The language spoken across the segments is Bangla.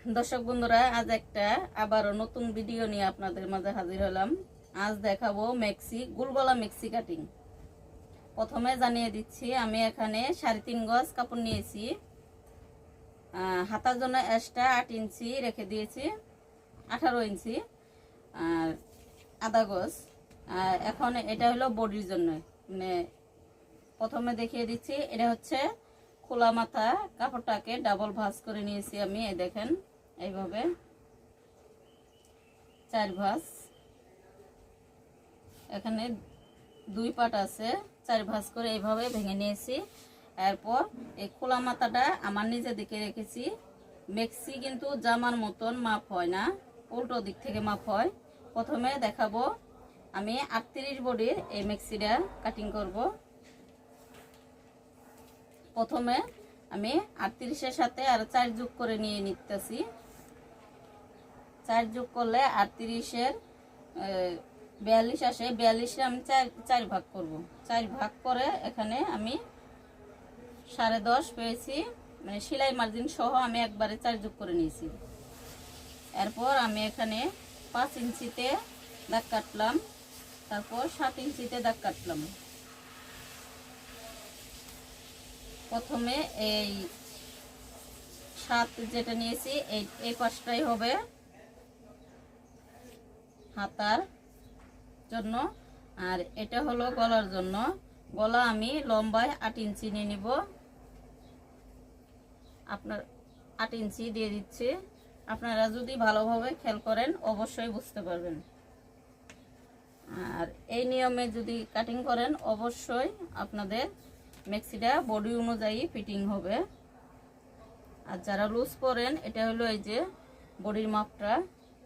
দর্শক বন্ধুরা, আজ একটা আবারও নতুন ভিডিও নিয়ে আপনাদের মাঝে হাজির হলাম। আজ দেখাবো গোলগলা মেক্সি কাটিং। প্রথমে জানিয়ে দিচ্ছি, আমি এখানে 3.5 গজ কাপড় নিয়েছি। হাতার জন্য এক্সট্রা 8 ইঞ্চি রেখে দিয়েছি, 18 ইঞ্চি আর আধা গজ। এখন এটা হলো বডির জন্য। মানে প্রথমে দেখিয়ে দিচ্ছি, এটা হচ্ছে খোলা মাথা কাপড়টাকে ডাবল ভাঁজ করে নিয়েছি আমি। এই দেখেন, এইভাবে 4 ভাঁজ, এখানে 2 পাট আছে, 4 ভাঁজ করে এইভাবে ভেঙে নিয়েছি। এরপর এই খোলা মাথাটা আমার নিজের দিকে রেখেছি। মেক্সি কিন্তু জামার মতন মাপ হয় না, উল্টো দিক থেকে মাপ হয়। প্রথমে দেখাবো আমি 38 বডির এই মেক্সিটা কাটিং করব। প্রথমে আমি 38-এর সাথে আর 4 যোগ করে নিয়ে নিতেছি। 4 যোগ করলে 38-এর 42 আসে। 42-এ আমি 4 ভাগ করব। 4 ভাগ করে এখানে আমি 10.5 পেয়েছি। মানে সেলাই মার্জিন সহ আমি একবারে 4 যোগ করে নিয়েছি। এরপর আমি এখানে 5 ইঞ্চিতে দাগ কাটলাম, তারপর 7 ইঞ্চিতে দাগ কাটলাম। প্রথমে এই 7 যেটা নিয়েছি এই পাশটাই হবে হাতার জন্য, আর এটা হলো গলার জন্য। গলা আমি লম্বায় 8 ইঞ্চি নিয়ে নিব। আপনার 8 ইঞ্চি দিয়ে দিচ্ছি। আপনারা যদি ভালোভাবে খেয়াল করেন অবশ্যই বুঝতে পারবেন। আর এই নিয়মে যদি কাটিং করেন অবশ্যই আপনাদের মেক্সিটা বডি অনুযায়ী ফিটিং হবে। আর যারা লুজ করেন, এটা হলো এই যে বডির মাপটা,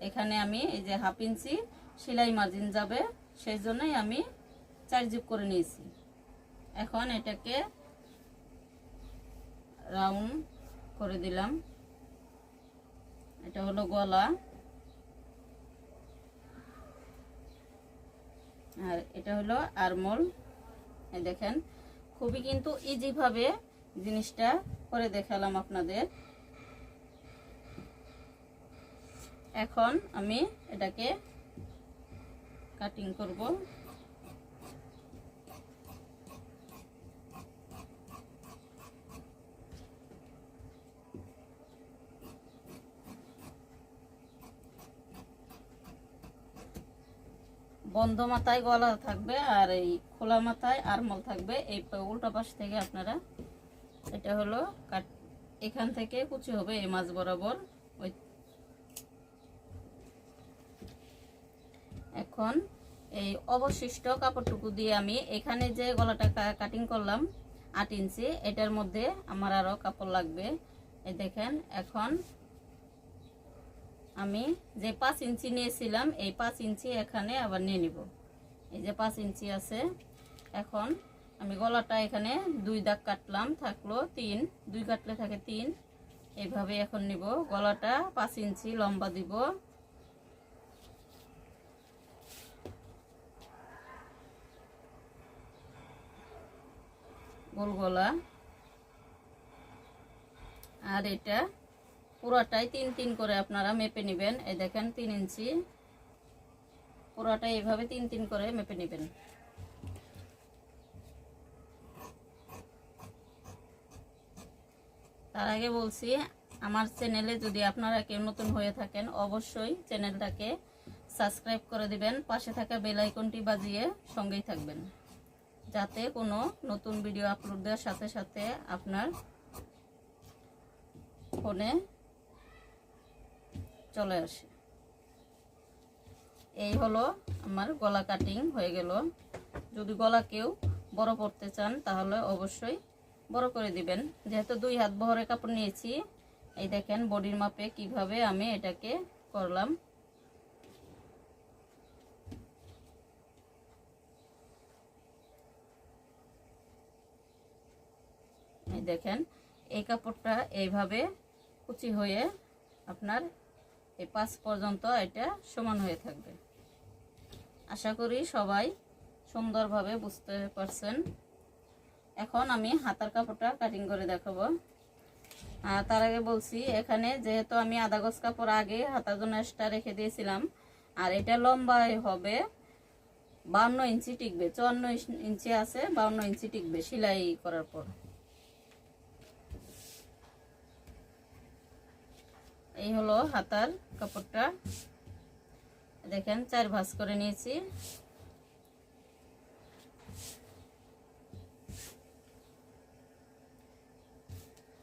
এখানে আমি এই যে 1/2 ইঞ্চি সেলাই মার্জিন যাবে, সেই জন্যই আমি 4 যোগ করে নিয়েছি। এখন এটাকে রাউন্ড করে দিলাম। এটা হলো গলা, আর এটা হলো আরমোল। এই দেখেন, খুবই কিন্তু ইজি ভাবে জিনিসটা করে দেখালাম আপনাদের। এখন আমি এটাকে কাটিং করব। বন্ধ মাথায় গলা থাকবে আর এই খোলা মাথায় আরমোল থাকবে। এই উল্টা পাশ থেকে আপনারা, এটা হলো এখান থেকে কুচি হবে এই মাঝ বরাবর। এখন এই অবশিষ্ট কাপড়টুকু দিয়ে আমি এখানে যে গলাটা কাটিং করলাম 8 ইঞ্চি, এটার মধ্যে আমার আরো কাপড় লাগবে। এই দেখেন, এখন আমি যে 5 ইঞ্চি নিয়েছিলাম এই 5 ইঞ্চি এখানে আবার নিয়ে নিব। এই যে 5 ইঞ্চি আছে। এখন আমি গলাটা এখানে 2 দাগ কাটলাম, থাকলো 3, 2 কাটলে থাকে 3। এইভাবে এখন নিব। গলাটা 5 ইঞ্চি লম্বা দিব। গোল গলা, আর এটা পুরাটাই 3-3 করে আপনারা মেপে নেবেন। এই দেখেন 3 ইঞ্চি, পুরাটাই এইভাবে 3-3 করে মেপে নেবেন। তার আগে বলছি, আমার চ্যানেলে যদি আপনারা কেউ নতুন হয়ে থাকেন অবশ্যই চ্যানেলটাকে সাবস্ক্রাইব করে দিবেন, পাশে থাকা বেল আইকনটি বাজিয়ে সঙ্গেই থাকবেন, যাতে কোনো নতুন ভিডিও আপলোড দেওয়ার সাথে সাথে আপনার ফোনে চলে আসে। এই হলো আমার গলা কাটিং হয়ে গেল। যদি গলা কেউ বড় করতে চান তাহলে অবশ্যই বড় করে দিবেন। যেহেতু 2 হাত বহরের কাপড় নিয়েছি, এই দেখেন বডির মাপে কিভাবে আমি এটাকে করলাম। এই দেখেন, এই কাপড়টা এইভাবে কুচি হয়ে আপনার এই 5 পর্যন্ত এটা সমান হয়ে থাকবে। আশা করি সবাই সুন্দরভাবে বুঝতে পারছেন। এখন আমি হাতার কাপড়টা কাটিং করে দেখাবো। আর তার আগে বলছি, এখানে যেহেতু আমি আধা গজ কাপড় আগে হাতার জন্য এক্সট্রা রেখে দিয়েছিলাম, আর এটা লম্বায় হবে 52 ইঞ্চি টিকবে, 54 ইঞ্চি আছে, 52 ইঞ্চি টিকবে সেলাই করার পর। এই হলো হাতার কাপড়টা, দেখেন 4 ভাঁজ করে নিয়েছি।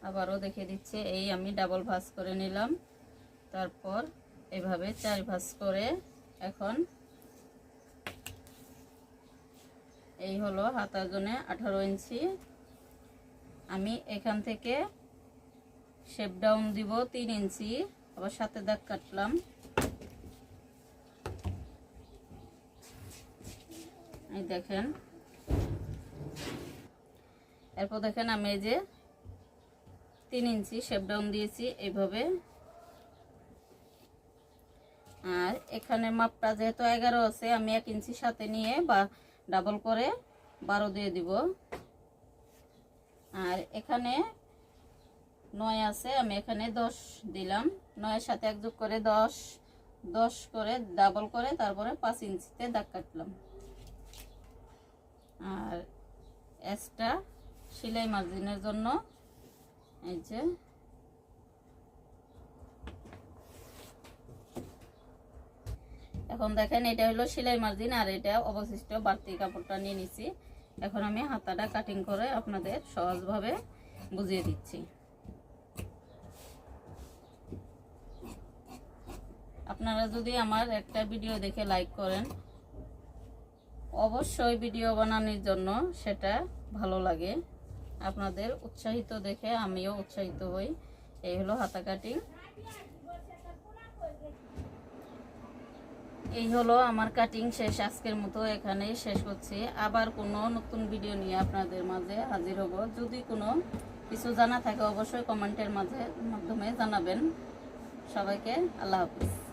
আবারও দেখে দিচ্ছে, এই আমি ডাবল ভাঁজ করে নিলাম, তারপর এভাবে 4 ভাঁজ করে এখন এই হলো হাতার জন্য 18 ইঞ্চি। আমি এখান থেকে শেপ ডাউন দিব 3 ইঞ্চি, আবার সাথে দাগ কাটলাম। এই দেখেন, এরপর দেখেন আমি এই যে 3 ইঞ্চি শেপ ডাউন দিয়েছি এইভাবে। আর এখানে মাপটা যেহেতু 11 আছে, আমি 1 ইঞ্চি সাথে নিয়ে বা ডাবল করে 12 দিয়ে দিব। আর এখানে 9 আছে, আমি এখানে 10 দিলাম, 9 এর সাথে 1 যোগ করে 10 করে ডাবল করে তারপরে 5 ইঞ্চিতে দাগ কাটলাম। আর এক্সট্রা সেলাই মার্জিনের জন্য এই যে এখন দেখেন, এটা হলো সেলাই মার্জিন, আর এটা অবশিষ্ট বাড়তি কাপড়টা নিয়ে নিছি। এখন আমি হাতাটা কাটিং করে আপনাদের সহজভাবে বুঝিয়ে দিচ্ছি। আপনারা যদি আমার একটা ভিডিও দেখে লাইক করেন, অবশ্যই ভিডিও বানানোর জন্য সেটা ভালো লাগে। আপনাদের উৎসাহিত দেখে আমিও উৎসাহিত হই। এই হলো হাতা কাটিং। এই হলো আমার কাটিং শেষ। আজকের মতো এখানেই শেষ করছি। আবার কোনো নতুন ভিডিও নিয়ে আপনাদের মাঝে হাজির হব। যদি কোনো কিছু জানা থাকে অবশ্যই কমেন্টের মাধ্যমে জানাবেন। সবাইকে আল্লাহ হাফিজ।